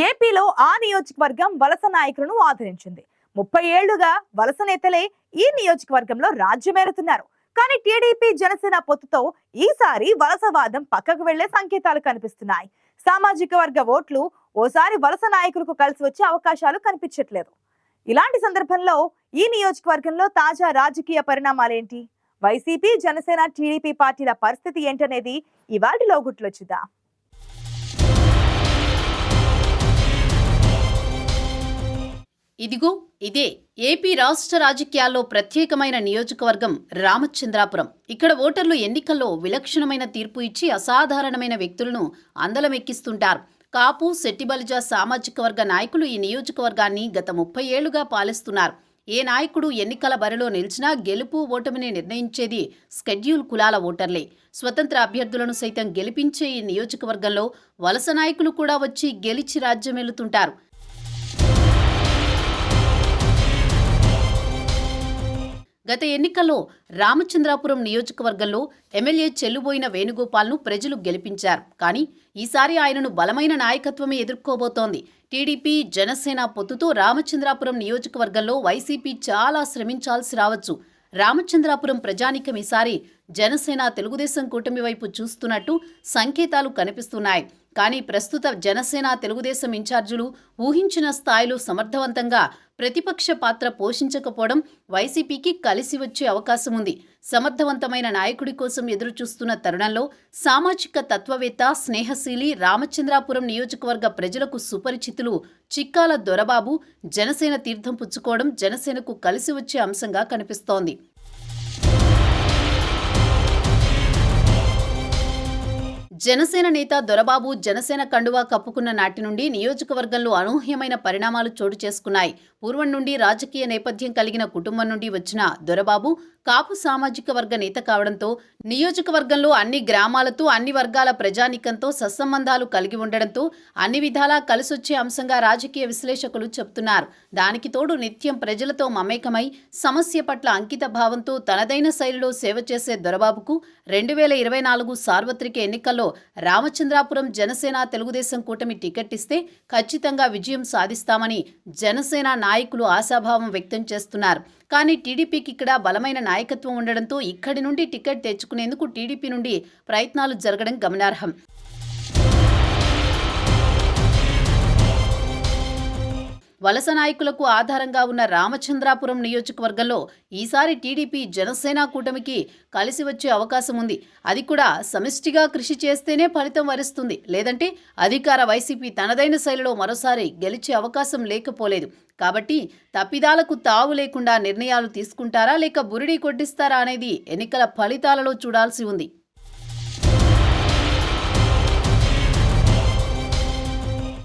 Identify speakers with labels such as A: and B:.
A: ఏపీలో ఆ నియోజకవర్గం వలస నాయకులను ఆదరించింది. 30 ఏళ్లుగా వలస నేతలే ఈ నియోజకవర్గంలో రాజ్యమేలుతున్నారు. కానీ టీడీపీ జనసేన పొత్తుతో ఈసారి వలసవాదం పక్కకు వెళ్లే సంకేతాలు కనిపిస్తున్నాయి. సామాజిక వర్గ ఓట్లు ఓసారి వలస నాయకులకు కలిసి వచ్చే అవకాశాలు కనిపించట్లేదు. ఇలాంటి సందర్భంలో ఈ నియోజకవర్గంలో తాజా రాజకీయ పరిణామాలేంటి, వైసీపీ జనసేన టీడీపీ పార్టీల పరిస్థితి ఏంటనేది ఇవాల్టి లోగుట్లో చూద్దాం.
B: ఇదిగో ఇదే ఏపీ రాష్ట్ర రాజకీయాల్లో ప్రత్యేకమైన నియోజకవర్గం రామచంద్రాపురం. ఇక్కడ ఓటర్లు ఎన్నికల్లో విలక్షణమైన తీర్పు ఇచ్చి అసాధారణమైన వ్యక్తులను అందలమెక్కిస్తుంటారు. కాపు సెట్టిబలిజ సామాజిక వర్గ నాయకులు ఈ నియోజకవర్గాన్ని గత 30 ఏళ్లుగా పాలిస్తున్నారు. ఏ నాయకుడు ఎన్నికల బరిలో నిలిచినా గెలుపు ఓటమిని నిర్ణయించేది స్కెడ్యూల్ కులాల ఓటర్లే. స్వతంత్ర అభ్యర్థులను సైతం గెలిపించే ఈ నియోజకవర్గంలో వలస నాయకులు కూడా వచ్చి గెలిచి రాజ్యమేలుతుంటారు. గత ఎన్నికల్లో రామచంద్రాపురం నియోజకవర్గంలో ఎమ్మెల్యే చెల్లుబోయిన వేణుగోపాల్ను ప్రజలు గెలిపించారు. కానీ ఈసారి ఆయనను బలమైన నాయకత్వమే ఎదుర్కోబోతోంది. టీడీపీ జనసేన పొత్తుతో రామచంద్రాపురం నియోజకవర్గంలో వైసీపీ చాలా శ్రమించాల్సి రావచ్చు. రామచంద్రాపురం ప్రజానీకం ఈసారి జనసేన తెలుగుదేశం కూటమి వైపు చూస్తున్నట్టు సంకేతాలు కనిపిస్తున్నాయి. కానీ ప్రస్తుత జనసేన తెలుగుదేశం ఇన్ఛార్జీలు ఊహించిన స్థాయిలో సమర్థవంతంగా ప్రతిపక్ష పాత్ర పోషించకపోవడం వైసీపీకి కలిసి వచ్చే అవకాశం ఉంది. సమర్థవంతమైన నాయకుడి కోసం ఎదురుచూస్తున్న తరుణంలో సామాజిక తత్వవేత్త, స్నేహశీలి, రామచంద్రాపురం నియోజకవర్గ ప్రజలకు సుపరిచితులు చిక్కాల దొరబాబు జనసేన తీర్థం పుచ్చుకోవడం జనసేనకు కలిసి వచ్చే అంశంగా కనిపిస్తోంది. జనసేన నేత దొరబాబు జనసేన కండువా కప్పుకున్న నాటి నుండి నియోజకవర్గంలో అనూహ్యమైన పరిణామాలు చోటు చేసుకున్నాయి. పూర్వం నుండి రాజకీయ నేపథ్యం కలిగిన కుటుంబం నుండి వచ్చిన దొరబాబు కాపు సామాజిక వర్గ నేత కావడంతో నియోజకవర్గంలో అన్ని గ్రామాలతో, అన్ని వర్గాల ప్రజానీకంతో సత్సంబంధాలు కలిగి ఉండడంతో అన్ని విధాలా కలిసొచ్చే అంశంగా రాజకీయ విశ్లేషకులు చెబుతున్నారు. దానికి తోడు నిత్యం ప్రజలతో మమేకమై సమస్య పట్ల అంకిత భావంతో తనదైన శైలిలో సేవ చేసే దొరబాబుకు 2024 సార్వత్రిక ఎన్నికల్లో రామచంద్రాపురం జనసేన తెలుగుదేశం కూటమి టికెట్ ఇస్తే ఖచ్చితంగా విజయం సాధిస్తామని జనసేన నాయకులు ఆశాభావం వ్యక్తం చేస్తున్నారు. కానీ టీడీపీకి ఇక్కడ బలమైన నాయకత్వం ఉండడంతో ఇక్కడి నుండి టికెట్ తెచ్చుకునేందుకు టీడీపీ నుండి ప్రయత్నాలు జరగడం గమనార్హం. వలస నాయకులకు ఆధారంగా ఉన్న రామచంద్రాపురం నియోజకవర్గంలో ఈసారి టీడీపీ జనసేన కూటమికి కలిసి వచ్చే అవకాశం ఉంది. అది కూడా సమిష్టిగా కృషి చేస్తేనే ఫలితం వరిస్తుంది. లేదంటే అధికార వైసీపీ తనదైన శైలిలో మరోసారి గెలిచే అవకాశం లేకపోలేదు. కాబట్టి తప్పిదాలకు తావు లేకుండా నిర్ణయాలు తీసుకుంటారా లేక బురిడి కొట్టిస్తారా అనేది ఎన్నికల ఫలితాలలో చూడాల్సి ఉంది.